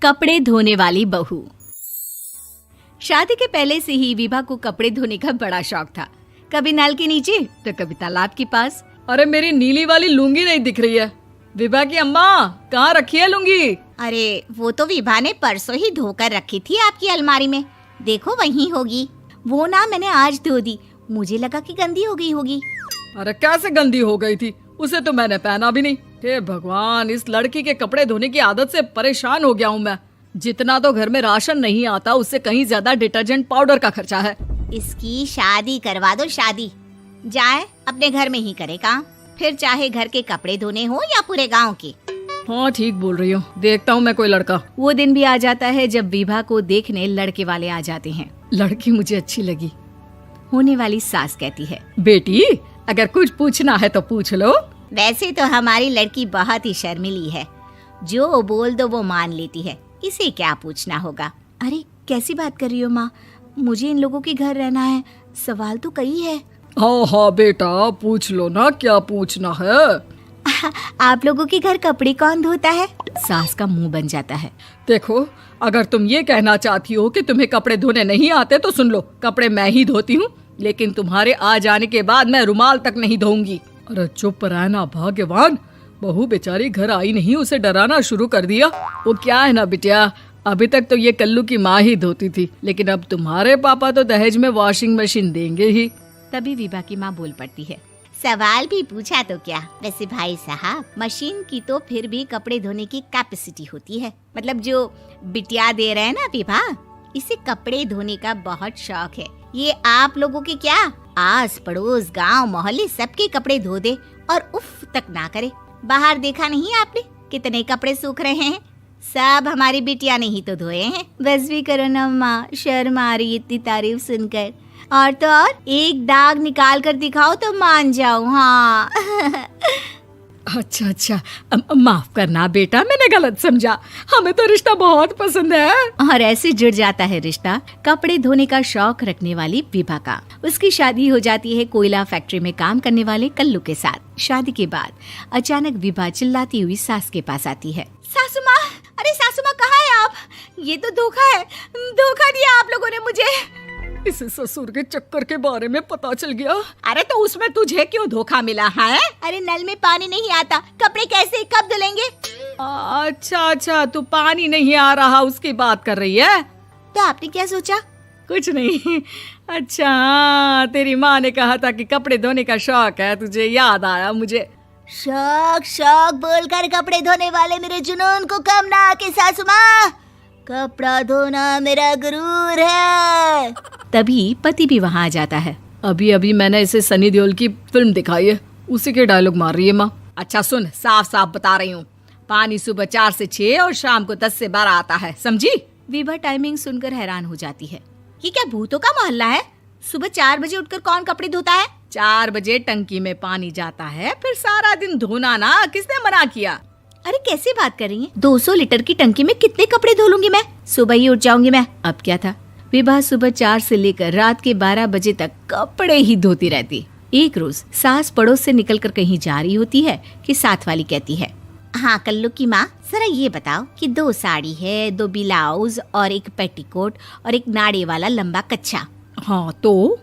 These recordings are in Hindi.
कपड़े धोने वाली बहू। शादी के पहले से ही विभा को कपड़े धोने का बड़ा शौक था। कभी नल के नीचे तो कभी तालाब के पास। अरे मेरी नीली वाली लुंगी नहीं दिख रही है। विभा की अम्मा, कहाँ रखी है लुंगी? अरे वो तो विभा ने परसों ही धोकर रखी थी आपकी अलमारी में, देखो वहीं होगी। वो ना मैंने आज धो दी, मुझे लगा कि गंदी हो गई होगी। अरे कैसे गंदी हो गई थी? उसे तो मैंने पहना भी नहीं। हे भगवान, इस लड़की के कपड़े धोने की आदत से परेशान हो गया हूँ मैं। जितना तो घर में राशन नहीं आता, उससे कहीं ज्यादा डिटर्जेंट पाउडर का खर्चा है। इसकी शादी करवा दो, शादी जाए अपने घर में ही करे काम, फिर चाहे घर के कपड़े धोने हो या पूरे गांव के। हाँ ठीक बोल रही हूँ, देखता हूँ मैं कोई लड़का। वो दिन भी आ जाता है जब विभा को देखने लड़के वाले आ जाते हैं। लड़की मुझे अच्छी लगी। होने वाली सास कहती है, बेटी अगर कुछ पूछना है तो पूछ लो। वैसे तो हमारी लड़की बहुत ही शर्मीली है, जो बोल दो वो मान लेती है, इसे क्या पूछना होगा। अरे कैसी बात कर रही हो माँ, मुझे इन लोगों के घर रहना है, सवाल तो कई है। हाँ हाँ बेटा, पूछ लो ना, क्या पूछना है। आप लोगों के घर कपड़े कौन धोता है? सास का मुंह बन जाता है। देखो, अगर तुम ये कहना चाहती हो कि तुम्हें कपड़े धोने नहीं आते तो सुन लो, कपड़े मैं ही धोती हूँ, लेकिन तुम्हारे आ जाने के बाद मैं रुमाल तक नहीं धोऊंगी। अरे चुप रहना भाग्यवान, बहू बेचारी घर आई नहीं, उसे डराना शुरू कर दिया। वो क्या है ना बिटिया, अभी तक तो ये कल्लू की माँ ही धोती थी, लेकिन अब तुम्हारे पापा तो दहेज में वॉशिंग मशीन देंगे ही। तभी विभा की माँ बोल पड़ती है, सवाल भी पूछा तो क्या। वैसे भाई साहब, मशीन की तो फिर भी कपड़े धोने की कैपेसिटी होती है। मतलब जो बिटिया दे रहे हैं ना विभा, इसे कपड़े धोने का बहुत शौक है। ये आप लोगों के क्या, आस पड़ोस गांव मोहल्ले सबके कपड़े धो दे और उफ तक ना करे। बाहर देखा नहीं आपने कितने कपड़े सूख रहे हैं? सब हमारी बिटिया ने ही तो धोए हैं। बस भी करो ना माँ, शर्म आ रही इतनी तारीफ सुनकर। और तो और एक दाग निकाल कर दिखाओ तो मान जाऊं। हाँ अच्छा, माफ करना बेटा, मैंने गलत समझा। हमें तो रिश्ता बहुत पसंद है। और ऐसे जुड़ जाता है रिश्ता कपड़े धोने का शौक रखने वाली विभा का। उसकी शादी हो जाती है कोयला फैक्ट्री में काम करने वाले कल्लू के साथ। शादी के बाद अचानक विभा चिल्लाती हुई सास के पास आती है। सासू माँ, अरे सासू माँ कहाँ है आप? ये तो धोखा है, धोखा दिया आप लोगों ने मुझे। इसे ससुर के चक्कर के बारे में पता चल गया। अरे तो उसमें तुझे क्यों धोखा मिला है? अरे नल में पानी नहीं आता, कपड़े कैसे कब धुलेंगे? अच्छा, तू पानी नहीं आ रहा उसकी बात कर रही है। तो आपने क्या सोचा? कुछ नहीं। अच्छा, तेरी माँ ने कहा था कि कपड़े धोने का शौक है तुझे, याद आया मुझे। शौक बोलकर कपड़े धोने वाले मेरे जुनून को कम ना आके सासू माँ, कपड़ा धोना मेरा गुरूर है। तभी पति भी वहाँ आ जाता है। अभी मैंने इसे सनी देओल की फिल्म दिखाई है, उसी के डायलॉग मार रही है माँ। अच्छा सुन, साफ साफ बता रही हूँ, पानी सुबह 4 से 6 और शाम को 10 से 12 आता है, समझी? विभा टाइमिंग सुनकर हैरान हो जाती है। ये क्या भूतों का मोहल्ला है? सुबह 4 बजे उठकर कौन कपड़े धोता है? 4 बजे टंकी में पानी जाता है, फिर सारा दिन धोना ना, किसने मना किया? अरे कैसी बात कर रही हैं? 200 लीटर की टंकी में कितने कपड़े धो लूंगी मैं? सुबह ही उठ जाऊंगी मैं। अब क्या था, विभा सुबह 4 से लेकर रात के 12 बजे तक कपड़े ही धोती रहती। एक रोज सास पड़ोस से निकलकर कहीं जा रही होती है कि साथ वाली कहती है, हाँ कल्लू की माँ, जरा ये बताओ कि 2 साड़ी है, 2 ब्लाउज और एक पेटीकोट और एक नाड़े वाला लंबा कच्छा। हाँ तो?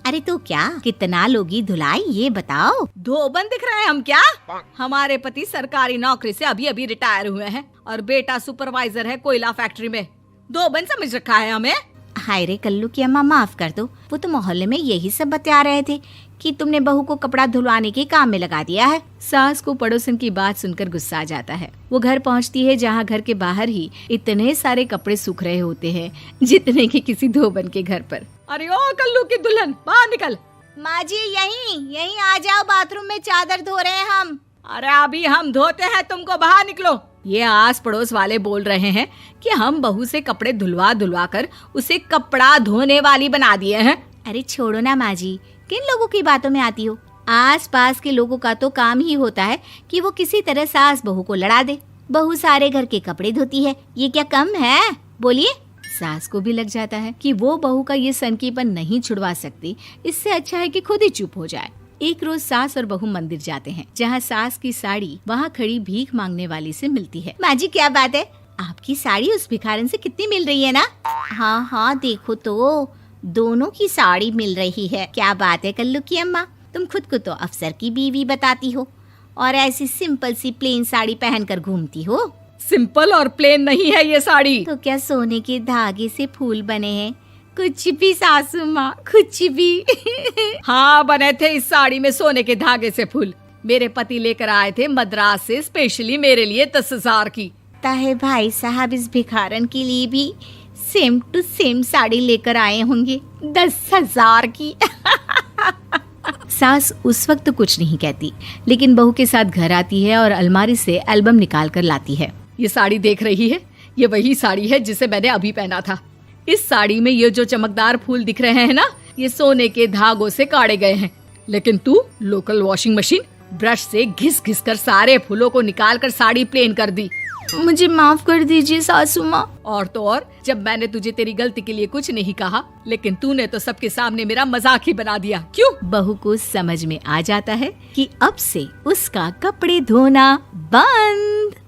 अरे तो क्या, कितना लोगी धुलाई ये बताओ। धोबन दिख रहे हैं हम क्या? हमारे पति सरकारी नौकरी से अभी रिटायर हुए हैं और बेटा सुपरवाइजर है कोयला फैक्ट्री में। धोबन समझ रखा है हमें? हाय रे कल्लू की अम्मा, माफ कर दो, वो तो मोहल्ले में यही सब बता रहे थे कि तुमने बहू को कपड़ा धुलवाने के काम में लगा दिया है। सास को पड़ोसन की बात सुनकर गुस्सा आ जाता है। वो घर पहुंचती है जहां घर के बाहर ही इतने सारे कपड़े सूख रहे होते हैं जितने कि किसी धोबन के घर पर। अरे ओ कल्लू की दुल्हन, बाहर निकल। माँ जी यहीं आ जाओ, बाथरूम में चादर धो रहे हैं हम। अरे अभी हम धोते हैं, तुमको बाहर निकलो। ये आस पड़ोस वाले बोल रहे हैं कि हम बहू से कपड़े धुलवा कर उसे कपड़ा धोने वाली बना दिए हैं। अरे छोड़ो ना माँ जी, किन लोगों की बातों में आती हो? आस पास के लोगों का तो काम ही होता है कि वो किसी तरह सास बहू को लड़ा दे। बहू सारे घर के कपड़े धोती है, ये क्या कम है? बोलिए। सास को भी लग जाता है कि वो बहू का ये सनकीपन नहीं छुड़वा सकती, इससे अच्छा है कि खुद ही चुप हो जाए। एक रोज सास और बहू मंदिर जाते हैं, जहाँ सास की साड़ी वहाँ खड़ी भीख मांगने वाली से मिलती है। माँ जी क्या बात है, आपकी साड़ी उस भिखारन से कितनी मिल रही है ना? हाँ हाँ देखो तो, दोनों की साड़ी मिल रही है। क्या बात है कल्लू की अम्मा, तुम खुद को तो अफसर की बीवी बताती हो और ऐसी सिंपल सी प्लेन साड़ी पहनकर घूमती हो। सिंपल और प्लेन नहीं है ये साड़ी। तो क्या सोने के धागे से फूल बने हैं? कुछ भी सासू माँ, कुछ भी। हाँ बने थे इस साड़ी में सोने के धागे से फूल। मेरे पति लेकर आए थे मद्रास से स्पेशली मेरे लिए 10,000 की। ताहे भाई साहब इस भिखारन के लिए भी सेम टू सेम साड़ी लेकर आए होंगे 10,000 की। सास उस वक्त कुछ नहीं कहती, लेकिन बहू के साथ घर आती है और अलमारी से एल्बम निकाल कर लाती है। ये साड़ी देख रही है, ये वही साड़ी है जिसे मैंने अभी पहना था। इस साड़ी में ये जो चमकदार फूल दिख रहे हैं ना, ये सोने के धागों से काढ़े गए हैं। लेकिन तू लोकल वॉशिंग मशीन ब्रश से घिस घिस कर सारे फूलों को निकाल कर साड़ी प्लेन कर दी। मुझे माफ कर दीजिए सासू माँ। और तो और, जब मैंने तुझे तेरी गलती के लिए कुछ नहीं कहा, लेकिन तूने तो सबके सामने मेरा मजाक ही बना दिया। क्यों? बहू को समझ में आ जाता है कि अब से उसका कपड़े धोना बंद।